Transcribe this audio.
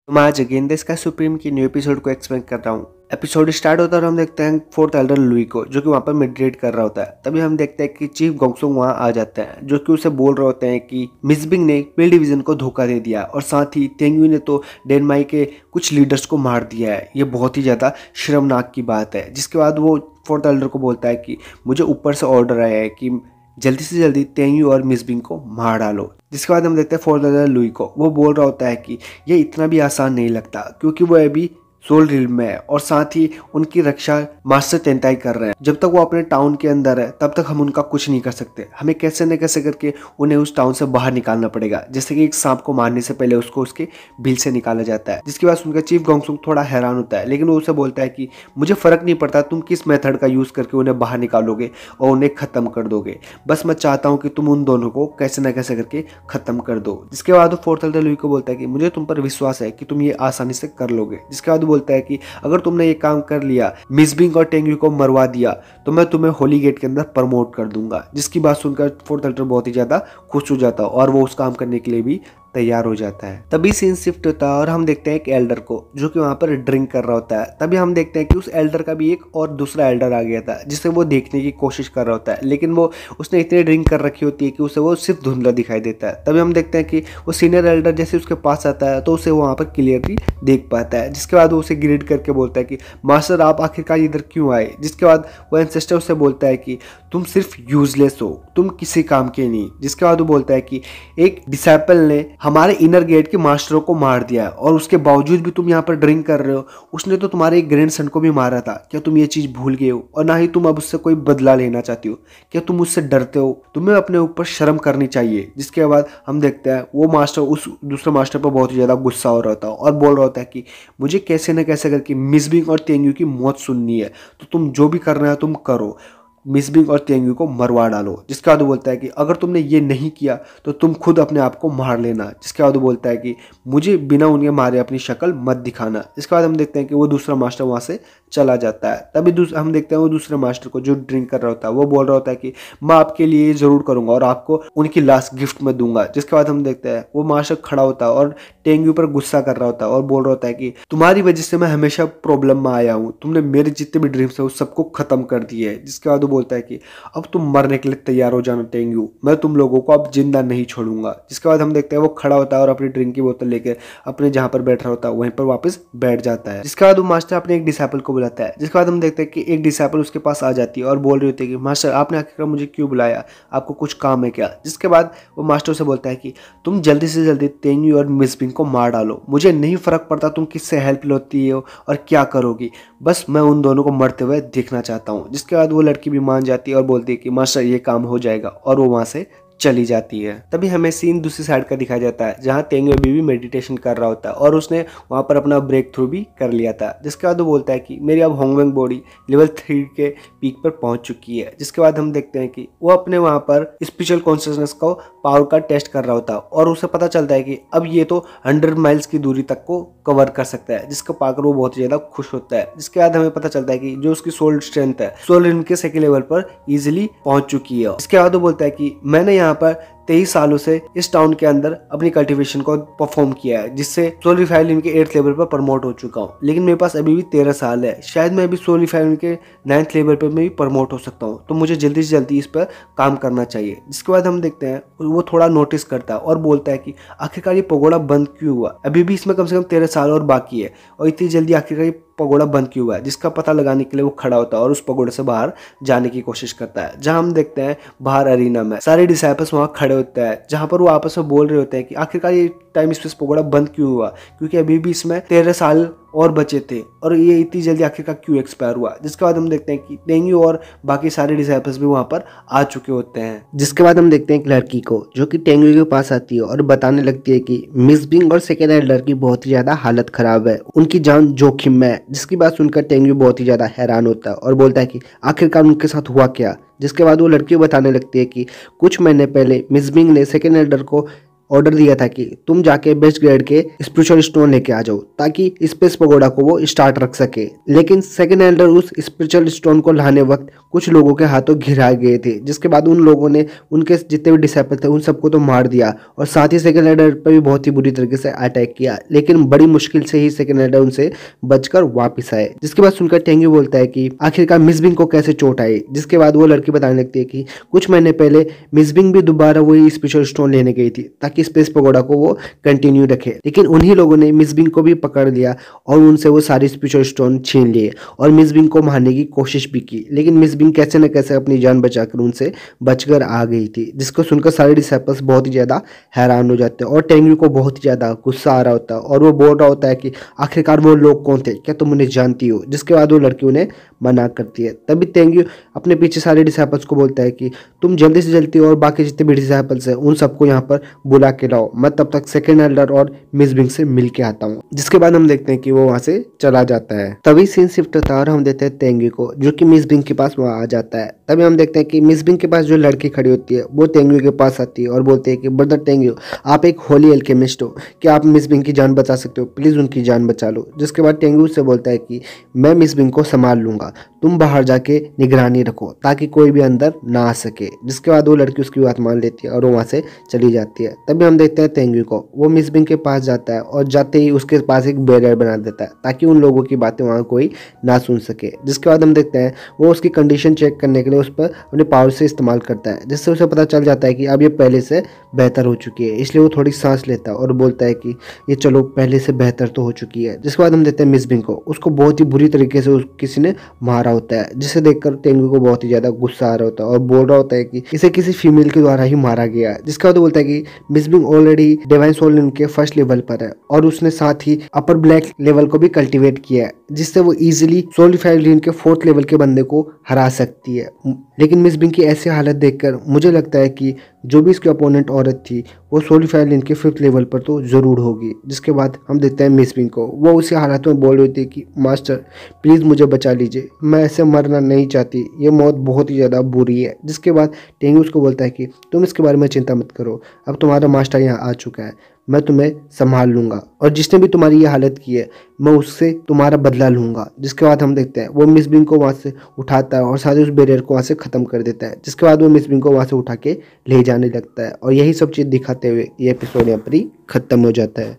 तो मैं आज अगेन स्काई सुप्रीम की न्यू एपिसोड को एक्सप्लेन कर रहा हूँ। एपिसोड स्टार्ट होता है और हम देखते हैं फोर्थ एल्डर लुई को, जो कि वहाँ पर मेडिटेट कर रहा होता है। तभी हम देखते हैं कि चीफ गोंगसुंग वहाँ आ जाते हैं, जो कि उसे बोल रहे होते हैं कि मिस बिंग ने पेल डिवीजन को धोखा दे दिया और साथ ही तेंगुई ने तो डेनमाई के कुछ लीडर्स को मार दिया है। ये बहुत ही ज़्यादा शर्मनाक की बात है। जिसके बाद वो फोर्थ एल्डर को बोलता है कि मुझे ऊपर से ऑर्डर आया है कि जल्दी से जल्दी तेंगुई और मिस बिंग को मार डालो। जिसके बाद हम देखते हैं फोर्थ एल्डर लुई को, वो बोल रहा होता है कि ये इतना भी आसान नहीं लगता, क्योंकि वो अभी सोल रिल्म में है और साथ ही उनकी रक्षा मास्टर तेंताई कर रहे हैं। जब तक वो अपने टाउन के अंदर है तब तक हम उनका कुछ नहीं कर सकते। हमें कैसे न कैसे करके उन्हें उस टाउन से बाहर निकालना पड़ेगा, जैसे कि एक सांप को मारने से पहले उसको उसके बिल से निकाला जाता है। जिसके बाद उनका चीफ गोंगसुंग थोड़ा हैरान होता है, लेकिन वो उसे बोलता है कि मुझे फर्क नहीं पड़ता तुम किस मेथड का यूज करके उन्हें बाहर निकालोगे और उन्हें खत्म कर दोगे, बस मैं चाहता हूँ कि तुम उन दोनों को कैसे न कैसे करके खत्म कर दो। जिसके बाद वो फोर्थ एल्डर लुई को बोलता है कि मुझे तुम पर विश्वास है कि तुम ये आसानी से कर लोगे। जिसके बाद वो बोलता है कि अगर तुमने ये काम कर लिया, मिस बिंग और तेंगुई को मरवा दिया, तो मैं तुम्हें होली गेट के अंदर प्रमोट कर दूंगा। जिसकी बात सुनकर फोर्थ एल्डर बहुत ही ज्यादा खुश हो जाता है और वो उस काम करने के लिए भी तैयार हो जाता है। तभी सीन शिफ्ट होता है और हम देखते हैं एक एल्डर को, जो कि वहां पर ड्रिंक कर रहा होता है। तभी हम देखते हैं कि उस एल्डर का भी एक और दूसरा एल्डर आ गया था, जिसे वो देखने की कोशिश कर रहा होता है, लेकिन वो उसने इतनी ड्रिंक कर रखी होती है कि उसे वो सिर्फ धुंधला दिखाई देता है। तभी हम देखते हैं कि वो सीनियर एल्डर जैसे उसके पास आता है तो उसे वहां पर क्लियरली देख पाता है। जिसके बाद वो उसे ग्रीट करके बोलता है कि मास्टर आप आखिरकार इधर क्यों आए। जिसके बाद वो एंसेस्टर उसे बोलता है कि तुम सिर्फ यूजलेस हो, तुम किसी काम के नहीं। जिसके बाद वो बोलता है कि एक डिसाइपल ने हमारे इनर गेट के मास्टरों को मार दिया और उसके बावजूद भी तुम यहाँ पर ड्रिंक कर रहे हो। उसने तो तुम्हारे एक ग्रैंडसन को भी मारा था, क्या तुम ये चीज भूल गए हो? और ना ही तुम अब उससे कोई बदला लेना चाहती हो? क्या तुम उससे डरते हो? तुम्हें अपने ऊपर शर्म करनी चाहिए। जिसके बाद हम देखते हैं वो मास्टर उस दूसरे मास्टर पर बहुत ही ज्यादा गुस्सा हो रहा था और बोल रहा होता है कि मुझे कैसे न कैसे करके मिस बिंग और तेंगुई की मौत सुननी है, तो तुम जो भी करना है तुम करो, मिस बिंग और तेंगुई को मरवा डालो। जिसके बाद वो बोलता है कि अगर तुमने ये नहीं किया तो तुम खुद अपने आप को मार लेना। जिसके बाद वो बोलता है कि मुझे बिना उन्हें मारे अपनी शक्ल मत दिखाना। इसके बाद हम देखते हैं कि वो दूसरा मास्टर वहां से चला जाता है। तभी हम देखते हैं वो दूसरे मास्टर को, जो ड्रिंक कर रहा होता है, वो बोल रहा होता है कि मैं आपके लिए ये जरूर करूंगा और आपको उनकी लाश गिफ्ट में दूंगा। जिसके बाद हम देखते हैं वो मास्टर खड़ा होता है और तेंगुई पर गुस्सा कर रहा होता है और बोल रहा होता है कि तुम्हारी वजह से मैं हमेशा प्रॉब्लम में आया हूँ, तुमने मेरे जितने भी ड्रीम्स है उस सबको खत्म कर दिए है। जिसके बाद वो बोलता है कि अब तुम मरने के लिए तैयार हो जाना तेंगुई, मैं तुम लोगों को अब जिंदा नहीं छोड़ूंगा। जिसके बाद हम देखते हैं वो खड़ा होता है और अपनी ड्रिंक की बोतल लेकर अपने जहां पर बैठ रहा होता है वहीं पर वापस बैठ जाता है। जिसके बाद वो मास्टर अपने एक डिसाइपल को बुलाता है। जिसके बाद हम देखते हैं कि एक डिसाइपल उसके पास आ जाती है और बोल रही होती है कि मास्टर आपने आखिरकार मुझे क्यों बुलाया, आपको कुछ काम है क्या? जिसके बाद वो मास्टर से बोलता है कि तुम जल्दी से जल्दी तेंगुई और मिस बिंग को मार डालो, मुझे नहीं फर्क पड़ता तुम किससे हेल्प लेती हो और क्या करोगी, बस मैं उन दोनों को मरते हुए देखना चाहता हूँ। जिसके बाद वो लड़की भी मान जाती है और बोलती है कि मास्टर ये काम हो जाएगा, और वो वहां से चली जाती है। तभी हमें सीन दूसरी साइड का दिखाया जाता है, जहाँ तेंगुई अभी भी मेडिटेशन कर रहा होता है और उसने वहां पर अपना ब्रेक थ्रू भी कर लिया था। जिसके बाद वो बोलता है कि मेरी अब होंगवेंग बॉडी लेवल 3 के पीक पर पहुंच चुकी है। जिसके बाद हम देखते हैं कि वो अपने वहां पर स्पिरिचुअल कॉन्शियसनेस को पावर का टेस्ट कर रहा होता है और उसे पता चलता है कि अब ये तो 100 माइल्स की दूरी तक को कवर कर सकता है, जिसको पाकर वो बहुत ज्यादा खुश होता है। जिसके बाद हमें पता चलता है कि जो उसकी सोल स्ट्रेंथ है सोल रिम के सेकंड लेवल पर इजीली पहुंच चुकी है। इसके बाद वो बोलता है कि मैंने यहाँ पर 23 सालों से इस टाउन के अंदर अपनी कल्टीवेशन को परफॉर्म किया है, जिससे सोल रिफाइनिंग के 8th लेवल पर प्रमोट हो चुका हूँ, लेकिन मेरे पास अभी भी 13 साल है, शायद मैं अभी सोल रिफाइनिंग के 9th लेवल पर मैं भी प्रमोट हो सकता हूँ, तो मुझे जल्दी से जल्दी इस पर काम करना चाहिए। जिसके बाद हम देखते हैं वो थोड़ा नोटिस करता है और बोलता है कि आखिरकार ये पगोड़ा बंद क्यों हुआ, अभी भी इसमें कम से कम 13 साल और बाकी है और इतनी जल्दी आखिरकार ये पगोड़ा बंद क्यों हुआ है। जिसका पता लगाने के लिए वो खड़ा होता है और उस पगोड़े से बाहर जाने की कोशिश करता है। जहां हम देखते हैं बाहर अरीना में सारे डिसाइपल्स वहां खड़े होते हैं, जहां पर वो आपस में बोल रहे होते हैं कि आखिरकार ये टाइम स्पेस पगोड़ा बंद क्यों हुआ, क्योंकि अभी भी इसमें 13 साल और बचे थे और ये इतनी जल्दी आखिरकार क्यों एक्सपायर हुआ। जिसके बाद हम देखते हैं कि तेंगुई और बाकी सारे डिसाइपल्स भी वहां पर आ चुके होते हैं। जिसके बाद हम देखते हैं एक लड़की को, जो कि तेंगुई के पास आती है और बताने लगती है कि मिस बिंग और सेकेंड एल्डर की बहुत ही ज्यादा हालत खराब है, उनकी जान जोखिम में है। जिसकी बात सुनकर तेंगुई बहुत ही ज्यादा हैरान होता है और बोलता है कि आखिरकार उनके साथ हुआ क्या। जिसके बाद वो लड़की बताने लगती है कि कुछ महीने पहले मिस बिंग ने सेकेंड एल्डर को ऑर्डर दिया था कि तुम जाके बेस्ट ग्रेड के स्पिरिचुअल स्टोन लेके आ जाओ ताकि स्पेस पगोडा को वो स्टार्ट रख सके। लेकिन सेकंड एल्डर उस स्पिरिचुअल स्टोन को लाने वक्त कुछ लोगों के हाथों घिराए गए थे, जिसके बाद उन लोगों ने उनके जितने भी डिसाइपल थे उन सबको तो मार दिया और साथ ही सेकंड एल्डर पर भी बहुत ही बुरी तरीके से अटैक किया। लेकिन बड़ी मुश्किल से ही सेकंड एल्डर उनसे बचकर वापस आए। जिसके बाद सुनकर टेंग्यू बोलता है कि आखिरकार मिस बिंग को कैसे चोट आई। जिसके बाद वो लड़की बताने लगती है कि कुछ महीने पहले मिस बिंग भी दोबारा वही स्पिरिचुअल स्टोन लेने गई थी ताकि स्पेस पगोडा को वो कंटिन्यू रखे, लेकिन उन्हीं लोगों ने मिस बिंग को भी पकड़ लिया और उनसे वो सारी स्पिरिचुअल स्टोन छीन लिए और मिस बिंग को मारने की कोशिश भी की। लेकिन मिस बिंग कैसे न कैसे अपनी जान बचाकर उनसे बचकर आ गई थी, जिसको सुनकर सारे डिसाइपल्स बहुत ही ज्यादा हैरान हो जाते हैं और टेंग्यू को बहुत ही ज्यादा गुस्सा आ रहा होता है और वो बोल रहा होता है कि आखिरकार वो लोग कौन थे, क्या तुम उन्हें जानती हो। जिसके बाद वो लड़की उन्हें मना करती है। तभी टेंग्यू अपने पीछे सारे डिसाइपल्स को बोलता है कि तुम जल्दी से जल्दी और बाकी जितने भी डिसाइपल्स हैं उन सबको यहाँ पर बुला के लाओ, मैं तब तक सेकंड एल्डर और मिस बिंग से मिल के आता हूँ। जिसके बाद हम देखते हैं कि वो वहां से चला जाता है। तभी सीन शिफ्ट होता है और हम देखते हैं टेंग्यू को जो कि मिस बिंग के पास वहां आ जाता है। तभी हम देखते हैं कि मिस बिंग के पास जो लड़की खड़ी होती है वो टेंग्यू के पास आती है और बोलते हैं कि ब्रदर टेंग्यू, आप एक होली एल्केमिस्ट हो, क्या आप मिस बिंग की जान बचा सकते हो, प्लीज उनकी जान बचा लो। जिसके बाद टेंग्यू से बोलता है कि मैं मिस बिंग को संभाल लूंगा, तुम बाहर जाके निगरानी रखो ताकि कोई भी अंदर ना आ सके। जिसके बाद वो लड़की उसकी बात मान लेती है और वो वहां से चली जाती है। तभी हम देखते हैं टेंग्यू को, वो मिस बिंग के पास जाता है और जाते ही उसके पास एक बैरियर बना देता है ताकि उन लोगों की बातें वहां कोई ना सुन सके। जिसके बाद हम देखते हैं वो उसकी कंडीशन चेक करने के लिए उस पर अपने पावर से इस्तेमाल करता है, जिससे उसे पता चल जाता है कि अब ये पहले से बेहतर हो चुकी है। इसलिए वो थोड़ी सांस लेता है और बोलता है कि ये चलो पहले से बेहतर तो हो चुकी है। जिसके बाद हम देखते हैं मिस बिंग को, उसको बहुत ही बुरी तरीके से किसी ने मारा होता है, जिसे देखकर टेंग्यू को बहुत ही ज्यादा गुस्सा आ रहा होता है और बोल रहा होता है कि इसे किसी फीमेल के द्वारा ही मारा गया। जिसके बाद वो बोलता है कि miss Bing already divine soul Lin के फर्स्ट लेवल पर है और उसने साथ ही अपर ब्लैक लेवल को भी कल्टीवेट किया है, जिससे वो इजीली सोलिफाइड लिन के फोर्थ लेवल के बंदे को हरा सकती है। लेकिन मिस बिंग की ऐसी हालत देखकर मुझे लगता है कि जो भी इसकी अपोनेंट औरत थी वो सोलिफाइड लिन के 5th लेवल पर तो जरूर होगी। जिसके बाद हम देखते हैं मिस बिंग को, वो उसी हालत में बोल रही थी कि मास्टर प्लीज़ मुझे बचा लीजिए, मैं ऐसे मरना नहीं चाहती, ये मौत बहुत ही ज़्यादा बुरी है। जिसके बाद टेंग्यू उसको बोलता है कि तुम इसके बारे में चिंता मत करो, अब तुम्हारा मास्टर यहाँ आ चुका है, मैं तुम्हें संभाल लूंगा और जिसने भी तुम्हारी ये हालत की है मैं उससे तुम्हारा बदला लूंगा। जिसके बाद हम देखते हैं वो मिस बिंग को वहाँ से उठाता है और साथ ही उस बैरियर को वहाँ से ख़त्म कर देता है। जिसके बाद वो मिस बिंग को वहाँ से उठा के ले जाने लगता है और यही सब चीज़ दिखाते हुए ये एपिसोड यहाँ पर ही ख़त्म हो जाता है।